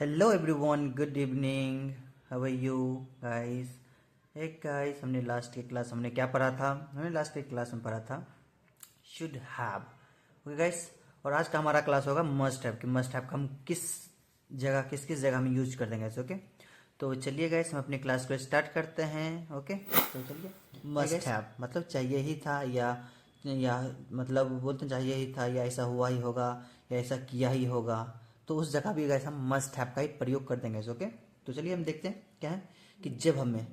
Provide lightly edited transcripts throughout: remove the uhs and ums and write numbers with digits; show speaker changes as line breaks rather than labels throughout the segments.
Hello everyone, good evening. How are you guys? Hey guys, हमने last की class हमने क्या पढ़ा था? हमने लास्ट की क्लास में पढ़ा था शुड हैव। ओके गाइस, और आज का हमारा क्लास होगा मस्ट हैव कि मस्ट हैव का हम किस किस जगह में यूज कर देंगे। ओके, तो चलिए गाइस, हम अपनी क्लास को स्टार्ट करते हैं। ओके, तो चलिए, मस्ट हैव मतलब चाहिए ही था, या मतलब बोलते हैं चाहिए ही था, या ऐसा हुआ ही होगा, या ऐसा किया ही होगा, तो उस जगह भी गाइस हम मस्ट हैव का ही प्रयोग कर देंगे। ओके, तो चलिए हम देखते हैं क्या है कि जब हमें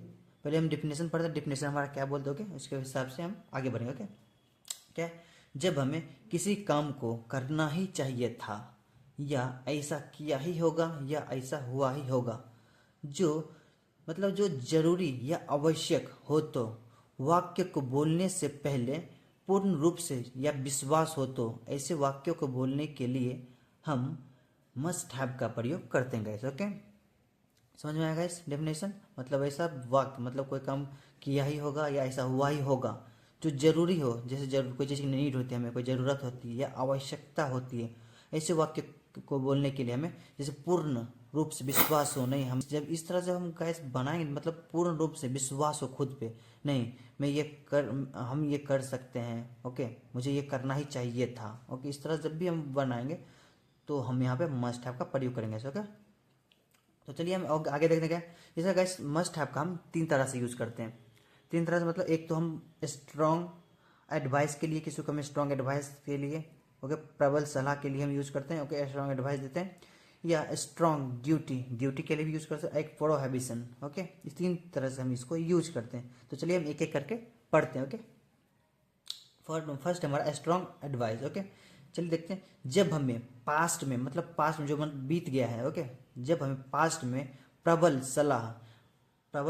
पहले हम डिफिनेशन पढ़ते हैं, डिफिनेशन हमारा क्या बोलते हैं। ओके, उसके हिसाब से हम आगे बढ़ेंगे। ओके, क्या है? जब हमें किसी काम को करना ही चाहिए था, या ऐसा किया ही होगा, या ऐसा हुआ ही होगा, जो मतलब जो जरूरी या आवश्यक हो, तो वाक्य को बोलने से पहले पूर्ण रूप से या विश्वास हो, तो ऐसे वाक्यों को बोलने के लिए हम मस्ट हैव का प्रयोग करते हैं गाइस। ओके, समझ में आएगा इस डेफिनेशन? मतलब ऐसा वाक्य मतलब कोई काम किया ही होगा या ऐसा हुआ ही होगा जो जरूरी हो, जैसे कोई चीज़ की नीड होती है, हमें कोई ज़रूरत होती है या आवश्यकता होती है, ऐसे वाक्य को बोलने के लिए हमें जैसे पूर्ण रूप से विश्वास हो। नहीं, हम जब इस तरह से हम गैस बनाएंगे, मतलब पूर्ण रूप से विश्वास हो खुद पे, नहीं हम ये कर सकते हैं। ओके, मुझे ये करना ही चाहिए था। ओके, इस तरह जब भी हम बनाएंगे तो हम यहाँ पे मस्ट हैव का प्रयोग करेंगे। ओके, तो चलिए हम आगे देखते हैं क्या है। जैसे गाइस मस्ट हैव का हम तीन तरह से यूज करते हैं। तीन तरह से मतलब एक तो हम स्ट्रॉन्ग एडवाइस के लिए, किसी को हम स्ट्रॉन्ग एडवाइस के लिए, ओके, प्रबल सलाह के लिए हम यूज करते हैं। ओके, स्ट्रॉन्ग एडवाइस देते हैं, या स्ट्रॉन्ग ड्यूटी के लिए भी यूज करते हैं, एक प्रोहिबिशन। ओके, इस तीन तरह से हम इसको यूज करते हैं। तो चलिए हम एक एक करके पढ़ते हैं। ओके, फर्स्ट हमारा स्ट्रॉन्ग एडवाइस। ओके, चलिए देखते हैं। जब हमें पास्ट में, मतलब पास्ट में जो बीत गया है, ओके, जब हमें पास्ट में प्रबल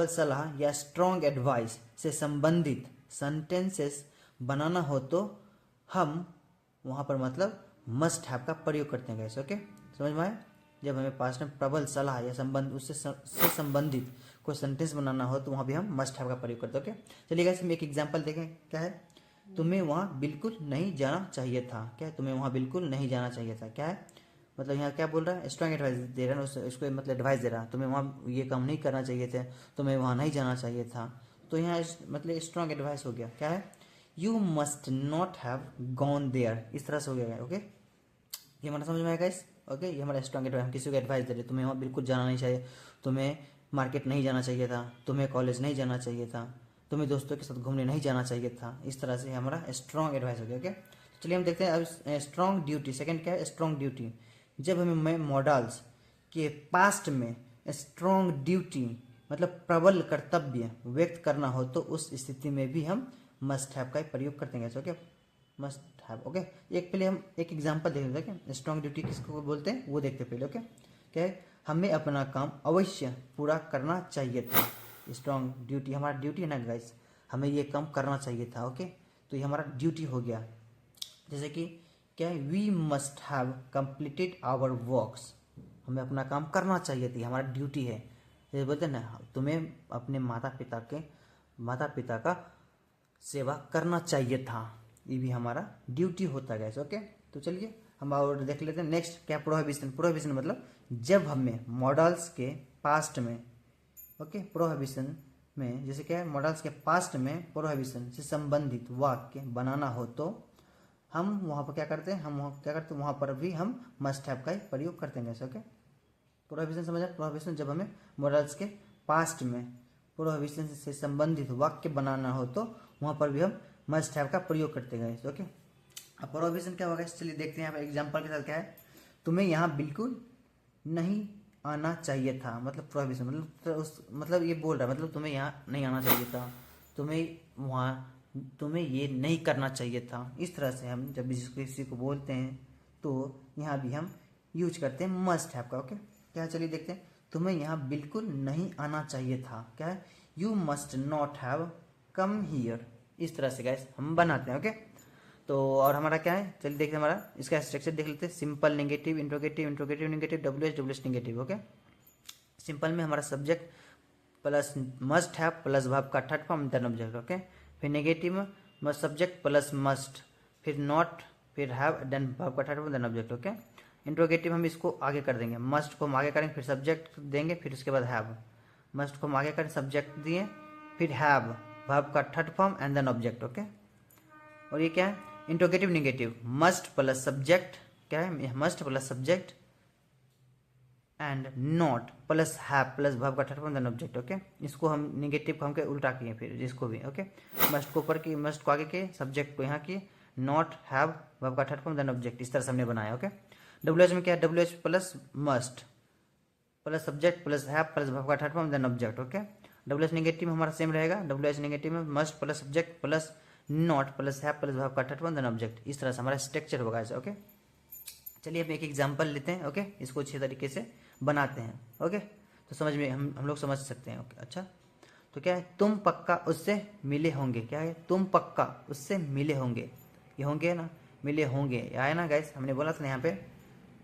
सलाह या स्ट्रॉन्ग एडवाइस से संबंधित सेंटेंसेस बनाना हो, तो हम वहां पर मतलब मस्ट हैव का प्रयोग करते हैं गाइस। ओके, समझ में आया? जब हमें पास्ट में प्रबल सलाह या उससे संबंधित कोई सेंटेंस बनाना हो, तो वहां भी हम मस्ट हैव का प्रयोग करते हैं। ओके, चलिए गाइस हम एक एग्जांपल देखें। क्या है? तुम्हें वहाँ बिल्कुल नहीं जाना चाहिए था। क्या है? तुम्हें वहाँ बिल्कुल नहीं जाना चाहिए था। क्या है मतलब? यहाँ क्या बोल रहा है? स्ट्रॉन्ग एडवाइस दे रहा है उसको मतलब एडवाइस दे रहा है, तुम्हें वहाँ ये काम नहीं करना चाहिए थे, तुम्हें वहाँ नहीं जाना चाहिए था। तो यहाँ मतलब स्ट्रॉन्ग एडवाइस हो गया। क्या है? You must not have gone there, इस तरह से हो गया। ओके, ये हमारा समझ में आएगा इस? ओके, ये हमारा स्ट्रॉन्ग एडवाइस, हम किसी को एडवाइस दे रहे, तुम्हें वहाँ बिल्कुल जाना नहीं चाहिए, तुम्हें मार्केट नहीं जाना चाहिए था, तुम्हें कॉलेज नहीं जाना चाहिए था, तुम्हें दोस्तों के साथ घूमने नहीं जाना चाहिए था। इस तरह से हमारा स्ट्रॉन्ग एडवाइस हो गया। ओके, तो चलिए हम देखते हैं अब स्ट्रॉन्ग ड्यूटी। सेकंड क्या है? Strong duty. जब हमें मॉडल्स के पास्ट में स्ट्रॉन्ग ड्यूटी मतलब प्रबल कर्तव्य व्यक्त करना हो, तो उस स्थिति में भी हम मस्ट हैव का प्रयोग करते हैं। Okay, must have. ओके, एक पहले हम एक एग्जांपल देख लेते हैं। स्ट्रॉन्ग ड्यूटी किसको बोलते हैं वो देखते हैं पहले। ओके, क्या है? हमें अपना काम अवश्य पूरा करना चाहिए था। स्ट्रॉन्ग ड्यूटी हमारा ड्यूटी है ना गाइस, हमें ये काम करना चाहिए था। ओके, तो ये हमारा ड्यूटी हो गया। जैसे कि क्या है? We must have completed our works, हमें अपना काम करना चाहिए था, हमारा ड्यूटी है। जैसे बोलते हैं ना, तुम्हें अपने माता पिता का सेवा करना चाहिए था, ये भी हमारा ड्यूटी होता है। ओके, तो चलिए हम और देख लेते हैं नेक्स्ट क्या? प्रोहिबिशन। प्रोहिबिशन मतलब जब हमें मॉडल्स के पास्ट में, ओके, प्रोहिबिशन में जैसे क्या है? मॉडल्स के पास्ट में प्रोहिबिशन से संबंधित वाक्य बनाना हो, तो हम वहाँ पर क्या करते हैं? वहाँ पर भी हम मस्ट हैव का ही प्रयोग करते हैं। ओके, प्रोहिबिशन समझा? प्रोहिबिशन जब हमें मॉडल्स के पास्ट में प्रोहिबिशन से संबंधित वाक्य बनाना हो, तो वहाँ पर भी हम मस्ट हैव का प्रयोग करते हैं। ओके, अब प्रोहिबिशन क्या होगा? चलिए देखते हैं यहाँ पर एग्जाम्पल के साथ। क्या है? तुम्हें यहाँ बिल्कुल नहीं आना चाहिए था, मतलब प्रोहिबिशन मतलब ये बोल रहा है, मतलब तुम्हें यहाँ नहीं आना चाहिए था, तुम्हें ये नहीं करना चाहिए था। इस तरह से हम जब भी किसी को बोलते हैं, तो यहाँ भी हम यूज करते हैं मस्ट हैव का। ओके, क्या? चलिए देखते हैं। तुम्हें यहाँ बिल्कुल नहीं आना चाहिए था। क्या है? You must not have come here. इस तरह से गाइस हम बनाते हैं। ओके, तो और हमारा क्या है? चलिए देखते हैं, हमारा इसका स्ट्रक्चर देख लेते हैं। Simple negative, interrogative, interrogative negative, WH negative. Okay, simple में हमारा subject plus must have plus verb का third form then object. Okay, फिर नेगेटिव में सब्जेक्ट प्लस मस्ट, फिर नॉट, फिर हैव देन वर्ब का third form then object. Okay, interrogative हम इसको आगे कर देंगे, मस्ट को हम आगे करेंगे, फिर सब्जेक्ट देंगे, फिर उसके बाद हैव। मस्ट को हम आगे करें, सब्जेक्ट दिए, फिर हैव वर्ब का third form and then object. Okay, और ये क्या है, interrogative negative, must plus subject, क्या है, must plus subject and not plus have plus verb का third form then object. Okay, इसको हम निगेटिव को हम के उल्टा किए, फिर इसको भी। ओके, मस्ट को ऊपर की, मस्ट को आगे किए, सब्जेक्ट को यहाँ किए, नॉट हैव वर्ब का थर्ड फॉर्म देन ऑब्जेक्ट, इस तरह से हमने बनाया। ओके, डब्ल्यू एच में क्या है, W H plus must plus subject plus have plus verb का third form then object. Okay, W H negative में हमारा सेम रहेगा, डब्ल्यू एच नेगेटिव में must plus subject plus not plus have plus verb का third form then object, इस तरह से हमारा स्ट्रक्चर होगा ऐसे। ओके, चलिए हम एक एग्जांपल लेते हैं। ओके, इसको अच्छे तरीके से बनाते हैं। ओके, तो समझ में हम लोग समझ सकते हैं। ओके, अच्छा, तो क्या है, तुम पक्का उससे मिले होंगे, क्या है, तुम पक्का उससे मिले होंगे, ये होंगे ना, मिले होंगे आया ना गाइस, हमने बोला था ना यहाँ पे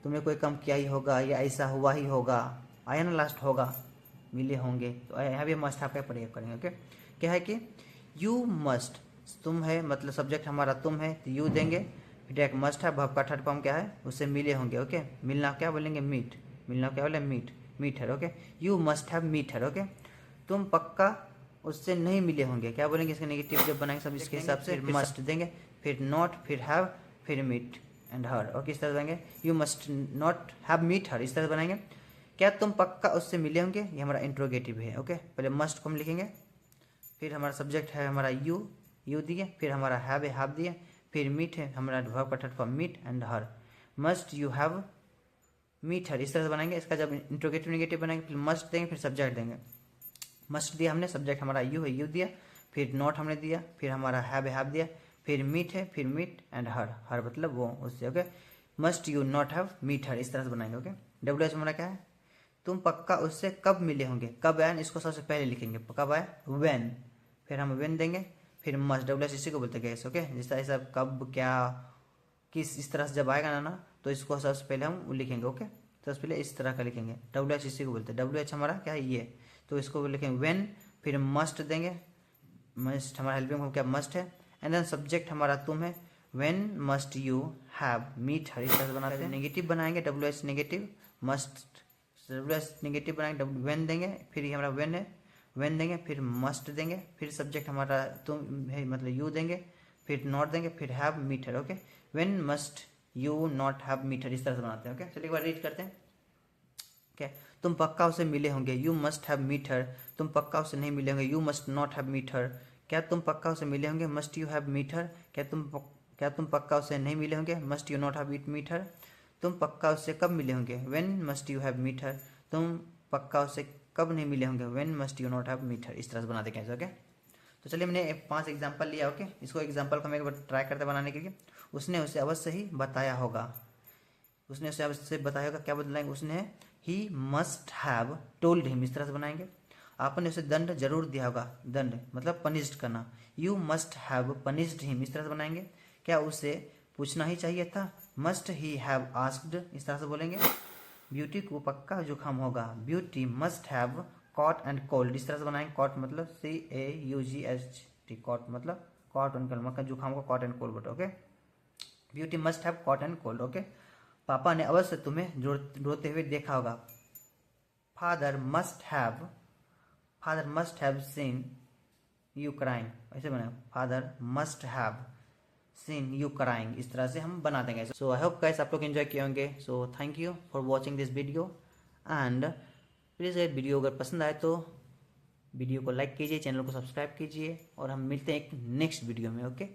तुमने कोई काम किया ही होगा या ऐसा हुआ ही होगा, आया ना लास्ट होगा, मिले होंगे, तो यहाँ भी मस्ट आपका प्रयोग करेंगे। ओके, क्या है कि यू मस्ट, तुम है मतलब सब्जेक्ट हमारा तुम है, तो यू देंगे, फिर एक मस्ट है, वर्ब का थर्ड फॉर्म क्या है, उससे मिले होंगे। ओके, मिलना क्या बोलेंगे, मीट, मिलना क्या बोले, मीट, मीट है। Okay, you must have meet है। ओके, तुम पक्का उससे नहीं मिले होंगे, क्या बोलेंगे, इसके नेगेटिव जब बनाएंगे सब इसके हिसाब से, मस्ट देंगे, फिर नॉट, फिर हैव, फिर मीट एंड हर। और किस तरह बनाएंगे, you must not have meet her, इस तरह बनाएंगे। क्या तुम पक्का उससे मिले होंगे, ये हमारा इंट्रोगेटिव है। ओके, पहले मस्ट को हम लिखेंगे, फिर हमारा सब्जेक्ट है हमारा यू, यू दिए, फिर हमारा हैव दिए, फिर मीट है हमारा वर्ब का third form meet and her, must you have meet her, इस तरह से बनाएंगे। इसका जब इंट्रोगेटिव निगेटिव बनाएंगे, फिर मस्ट देंगे, फिर सब्जेक्ट देंगे, मस्ट दिया हमने, सब्जेक्ट हमारा यू है, यू दिया, फिर नॉट हमने दिया, फिर हमारा हैव दिया, फिर मीट है, फिर मीट एंड हर, हर मतलब वो उससे। Okay, must you not have meet her, इस तरह से बनाएंगे। ओके, डब्ल्यू एच हमारा क्या है, तुम पक्का उससे कब मिले होंगे, कब आए, इसको सबसे पहले लिखेंगे, कब आए, व्हेन, फिर हम व्हेन देंगे, फिर मस्ट, डब्ल्यू एच इसी को बोलते हैं। ओके, जिस तरह से कब, क्या, किस, इस तरह से जब आएगा ना तो इसको सबसे पहले हम लिखेंगे। ओके, सबसे पहले इस तरह का लिखेंगे, डब्ल्यू एच इसी को बोलते हैं। डब्ल्यू एच हमारा क्या है, ये, तो इसको लिखेंगे व्हेन, फिर मस्ट देंगे, मस्ट हमारा हेल्पिंग फॉर्म क्या, मस्ट है, एंड देन सब्जेक्ट हमारा तुम है, when must you have meet her, इस तरह से बनाते हैं। नेगेटिव बनाएंगे, W H negative, must, W H negative बनाएंगे, व्हेन देंगे, फिर ये हमारा व्हेन है, व्हेन देंगे, फिर मस्ट देंगे, फिर सब्जेक्ट हमारा तुम है मतलब यू देंगे, फिर नॉट देंगे, फिर have meet her. Okay, when must you not have meet her, इस तरह से बनाते हैं। ओके, चलिए एक बार रीड करते हैं। क्या, तुम पक्का उसे मिले होंगे, you must have meet her, तुम पक्का उसे नहीं मिले होंगे, you must not have meet her. क्या तुम पक्का उसे मिले होंगे, must you have meet her. क्या तुम पक्का उसे नहीं मिले होंगे, must you not have meet her. तुम पक्का उससे कब मिले होंगे, when must you have meet her. तुम पक्का उससे कब नहीं मिले होंगे, when must you not have meet her, इस तरह से बनाते कैसे। ओके, तो चलिए हमने 5 एग्जाम्पल लिया। ओके, इसको एग्जाम्पल को हम एक बार ट्राई करते बनाने के लिए। उसने उसे अवश्य ही बताया होगा, उसने उसे अवश्य बताया होगा, क्या बदलाएंगे, उसने he must have told him, इस तरह से बनाएंगे। आपने उसे दंड जरूर दिया होगा, दंड मतलब पनिश्ड करना, you must have punished him, इस तरह से बनाएंगे। क्या उसे पूछना ही चाहिए था, मस्ट ही हैव आस्क्ड, इस तरह से बोलेंगे। ब्यूटी को पक्का जुकाम होगा, beauty must have caught and cold, इस तरह से बनाएंगे। कॉट मतलब CAUGHT, कॉट मतलब कॉट एंड कोल्ड, मतलब जुकाम को कॉट एंड कोल्ड बोलते। Okay, beauty must have caught and cold. Okay, पापा ने अवश्य तुम्हें रोते हुए देखा होगा, father must have seen you crying, ऐसे बना, father must have seen you crying, इस तरह से हम बना देंगे। सो आई होप गाइस आप लोग एंजॉय किए होंगे। So thank you for watching this video and please अगर वीडियो अगर पसंद आए तो वीडियो को लाइक कीजिए, चैनल को सब्सक्राइब कीजिए और हम मिलते हैं एक नेक्स्ट वीडियो में। ओके।